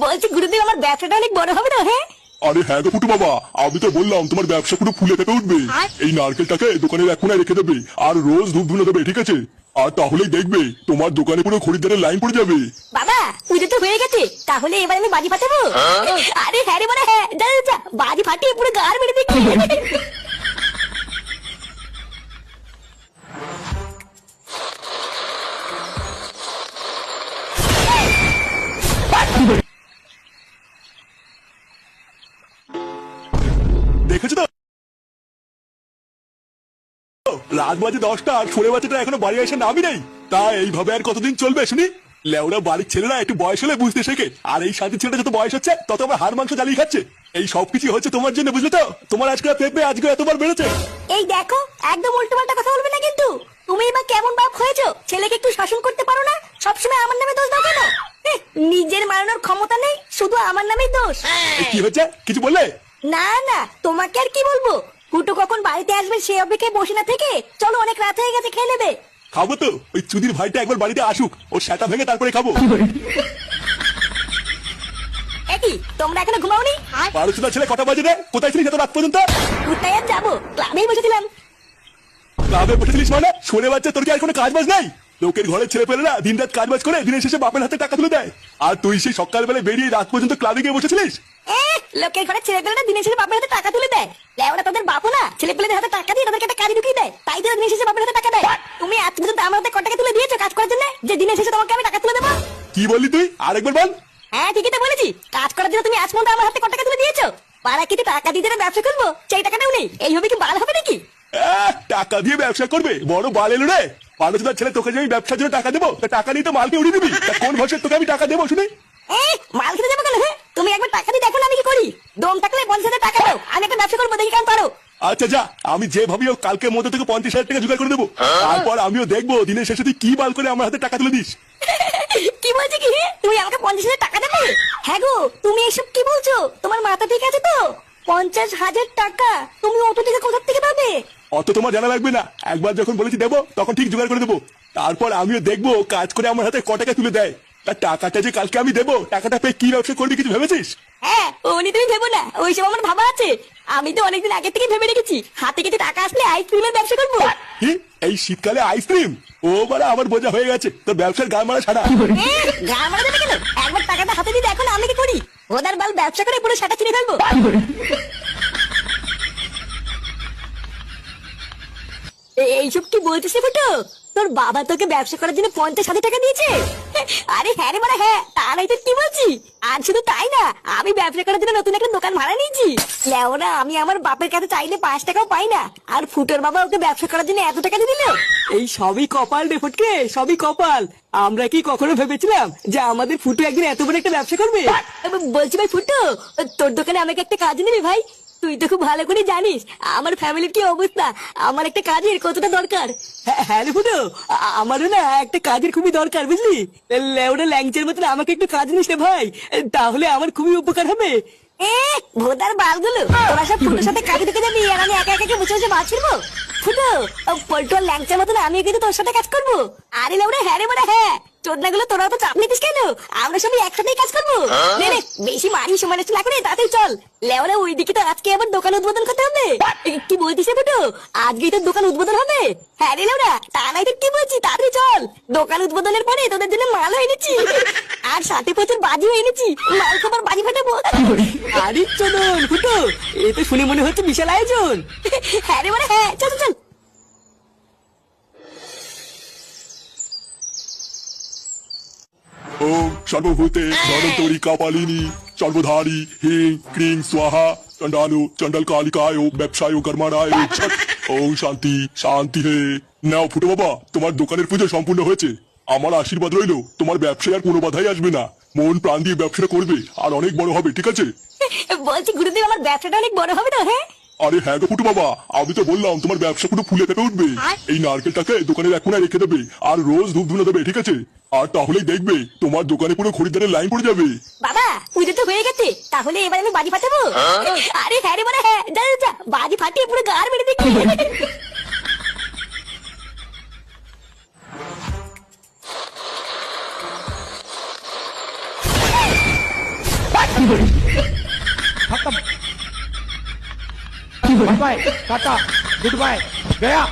বলছি গুরুদেব আমার ব্যবসাটা অনেক বড় হবে না? হ্যাঁ আরে হ্যাঁ গো ফুটু বাবা, আমি তো বললাম তোমার ব্যবসা পুরো ফুলে ফেপে উঠবে। এই নারকেলটাকে দোকানের এক কোনায় রেখে দেবে আর রোজ ধূপ ধুনো দেবে, ঠিক আছে? আর তাহলেই দেখবে তোমার দোকানে পুরো খরিদ্দারের লাইন পড়ে যাবে। বাবা পুজো তো হয়ে গেছে, তাহলে এবার আমি বাজি ফাটাবো? আরে হ্যাঁ রে বলে হ্যাঁ, যা যা, যা বাজি ফাটিয়ে পুরো গার মেরে দেখি। দেখেছো তো, রাত বাজে 10টা আর ছোড়ে বাচ্চাটা এখনো বাড়ি এসে নামই নেই। তা এইভাবে আর কতদিন চলবে শুনি? লেওরা বাড়ির ছেলেরা একটু বয়স হলে বুঝতে শেখে, আর এই শান্তি ছেলেটা যত বয়স হচ্ছে তত আমার হাড় মাংস জ্বালিয়ে খাচ্ছে। এই সবকিছু হচ্ছে তোমার জন্য, বুঝলে তো? তোমার আজকে পেঁপে আজকে এতবার বেড়েছে। এই দেখো একদম উল্টো পাল্টা কথা বলবে না কিন্তু। তুমি এবার কেমন বাপ হয়েছো, ছেলেকে একটু শাসন করতে পারো না? সবসময় আমার নামে দোষ দাও কেন? নিজের মারানোর ক্ষমতা নেই, শুধু আমার নামেই দোষ। কি হচ্ছে, কিছু বললে? না না, তোমাকে আর কি বলবো। কুটু কখন বাড়িতে আসবে সে অপেক্ষায় বসে না থেকে চলো, অনেক রাত হয়ে গেছে, খেয়ে নেবে। খাবো তো, ওই চুদির ভাইটা একবার বাড়িতে আসুক, ওর সেটা ভেঙে তারপরে খাবো। একই তোমরা এখনো ঘুমাওনি? 12টা ছেলে কটা বাজে রে? কোথায় ছিলিস এত রাত পর্যন্ত? কোথায় আর যাবো, ক্লাবেই বসেছিলাম। ক্লাবে বসেছিলিস মানে? শুনে বাচ্চা, তোর কি আর কোনো কাজ বাজ নাই? লোকের ঘরে ছেলে পেলেরা দিন রাত কাজ বাজ করে দিনের শেষে বাপের হাতে টাকা তুলে দেয়, আর তুই সেই সকালবেলা বেরিয়ে রাত পর্যন্ত ক্লাবে গিয়ে বসেছিলিস? লোকের ঘরে ছেলে পেলেরা দিনের শেষে বাপের হাতে টাকা তুলে দেয়? লেওরা তোদের বাপও না ছেলে পেলেদের হাতে টাকা দিয়ে তাদেরকে একটা কাজে ঢুকিয়ে দেয়, তাই তো দিনের শেষে বাপের হাতে টাকা দেয়। তুমি আজ পর্যন্ত আমার হাতে কত টাকা তুলে দিয়েছো কাজ করার জন্য, যে দিনের শেষে তোমাকে আমি টাকা তুলে দেবো? কি বললি তুই? আরেকবার বল। হ্যাঁ ঠিকই তো বলেছি, কাজ করার জন্য তুমি আজ পর্যন্ত আমার হাতে কত টাকা তুলে দিয়েছো? পাড়া কেটে টাকা দিয়ে যারা ব্যবসা করবো সেই টাকাটাও নেই, এইভাবে কি বাল হবে নাকি? টাকা দিয়ে ব্যবসা করবে? বড় বাল এলো রে। 12টা ছেলে তোকে যে আমি ব্যবসার জন্য টাকা দেবো, তা টাকা নিয়ে তো মালকে উড়িয়ে দিবি। তা কোন ভাষায় তোকে আমি টাকা দেবো শুনি? মাল খেতে যাবো কেন? হ্যাঁ তুমি একবার টাকা দিয়ে দেখো না আমি কি করি। দম থাকলে 50,000 টাকা দাও, আমি একটা ব্যবসা করবো, দেখি কেন পারো। আচ্ছা যা, আমি যে ভাবি হোক কালকের মধ্যে থেকে 50,000 টাকা জোগাড় করে দেবো। তারপর আমিও দেখবো দিনের শেষে তুই কি বাল করে আমার হাতে টাকা তুলে দিস। কি বলছি কি? তুমি আমাকে 50,000 টাকা দেবে? হ্যাঁ গো, তুমি এসব কি বলছো? তোমার মাথা ঠিক আছে তো? 50,000 টাকা তুমি অত টাকা কোথা থেকে পাবে? অত তোমার জানা লাগবে না, একবার যখন বলেছি দেবো তখন ঠিক জোগাড় করে দেবো। তারপর আমিও দেখবো কাজ করে আমার হাতে ক টাকা তুলে দেয়। তার টাকাটা যে কালকে আমি দেবো, টাকাটা পেয়ে কি ব্যবসা করবি কিছু ভেবেছিস? হ্যাঁ উনি তুমি ভেবো না, ওইসব আমার ভাবা আছে। আমি তো অনেকদিন আগে থেকে ভেবে রেখেছি, হাতে কিছু টাকা আসলে আইসক্রিমের ব্যবসা করবো। কি এই শীতকালে আইসক্রিম? ও বাড়া, আমার বোঝা হয়ে গেছে তোর ব্যবসার গান মারা ছাড়া। গান মারা যাবে কেন? একবার টাকাটা হাতে দিয়ে দেখো না আমি কি করি। ওদের বাল ব্যবসা করে পুরো সাটা চিনে ফেলবো। এইসব কি বলছিস ফুটো? তোর বাবা তোকে ব্যবসা করার জন্য 50,000 টাকা দিয়েছে? আরে হ্যাঁ রে, মানে হ্যাঁ, তারাই তো কি বলছি। আর শুধু তাই না, আমি ব্যবসা করার জন্য নতুন একটা দোকান ভাড়া নিয়েছি। লেওরা আমি আমার বাপের কাছে চাইলে 5 টাকাও পাই না, আর ফুটোর বাবা ওকে ব্যবসা করার জন্য এত টাকা দিয়ে দিল। এই সবই কপাল রে ফটকে, সবই কপাল। আমরা কি কখনো ভেবেছিলাম যে আমাদের ফুটু একদিন এত বড় একটা ব্যবসা করবে? বলছি ভাই ফুটো, তোর দোকানে আমাকে একটা কাজ নিবি ভাই? তুই তো খুব ভালো করে জানিস আমার ফ্যামিলির কি অবস্থা, আমার একটা কাজের কতটা দরকার। হ্যাঁ রে ফুটু, আমারও না একটা কাজের খুবই দরকার, বুঝলি? লেওড়া ল্যাংচের মতন আমাকে একটু কাজ নিস রে ভাই, তাহলে আমার খুবই উপকার হবে। ভোদার বালগুলো, তোরা সব ফুটোর সাথে কাজে ঢুকে যাবি আর আমি একা একা বসে বসে মাছ ফিরবো? ফুটো, পল্টুয়ার ল্যাংচার মতন আমিও কিন্তু তোর সাথে কাজ করবো। আরে লেওড়া হ্যাঁ রে বড়া হ্যাঁ, চোদনাগুলো তোরা তো চাপ নিতিস কেন? আমরা সবাই একসাথেই কাজ করবো। নে নে, বেশি মারি সময় নষ্ট না করে তাড়াতাড়ি চল। লেওড়া ওইদিকে তো আজকে আবার দোকান উদ্বোধন করতে হবে। কি বলছিস রে ফুটো, আজকেই তোর দোকান উদ্বোধন হবে? হ্যাঁ রে লেওড়া, তা নাই তো কি বলছি, তাড়াতাড়ি চল। দোকান উদ্বোধনের পরে তোদের জন্য মাল এনেছি, আর সাথে প্রচুর বাজিও এনেছি, মাল খাবার বাজি ফাটাবো। আরে চলুন ফুটু, এ তো শুনে মনে হচ্ছে বিশাল আয়োজন। হ্যাঁ রে বড়া হ্যাঁ, চল চল। ওম সর্বভূতে ধনন্তরি কাপালিনী সর্বধারী হিং ক্রিং স্বাহা চন্ডালু চন্ডাল কালিকায় ব্যবসায় কর্মাণায় ছট। ওম শান্তি শান্তি হে। নাও ফুটো বাবা, তোমার দোকানের পুজো সম্পূর্ণ হয়েছে। আমার আশীর্বাদ রইলো তোমার ব্যবসায় আর কোনো বাধাই আসবে না। মন প্রাণ দিয়ে ব্যবসাটা করবে আর অনেক বড় হবে, ঠিক আছে? বলছি গুরুদেব আমার ব্যবসাটা অনেক বড় হবে না? হ্যাঁ আরে হ্যাঁ গো ফুটু বাবা, আমি তো বললাম তোমার ব্যবসা পুরো ফুলে ফেপে উঠবে। এই নারকেলটাকে দোকানের এক কোনায় রেখে দেবে আর রোজ ধূপ ধুনো দেবে, ঠিক আছে? আর তাহলেই দেখবে তোমার দোকানে পুরো খরিদ্দারের লাইন পড়ে যাবে। বাবা পুজো তো হয়ে গেছে, তাহলে এবার আমি বাজি ফাটাবো? আরে হ্যাঁ রে বড়া হ্যাঁ, যা যা, যা বাজি ফাটিয়ে পুরো গার মেরে দেখি। खत्म bye bye tata goodbye गया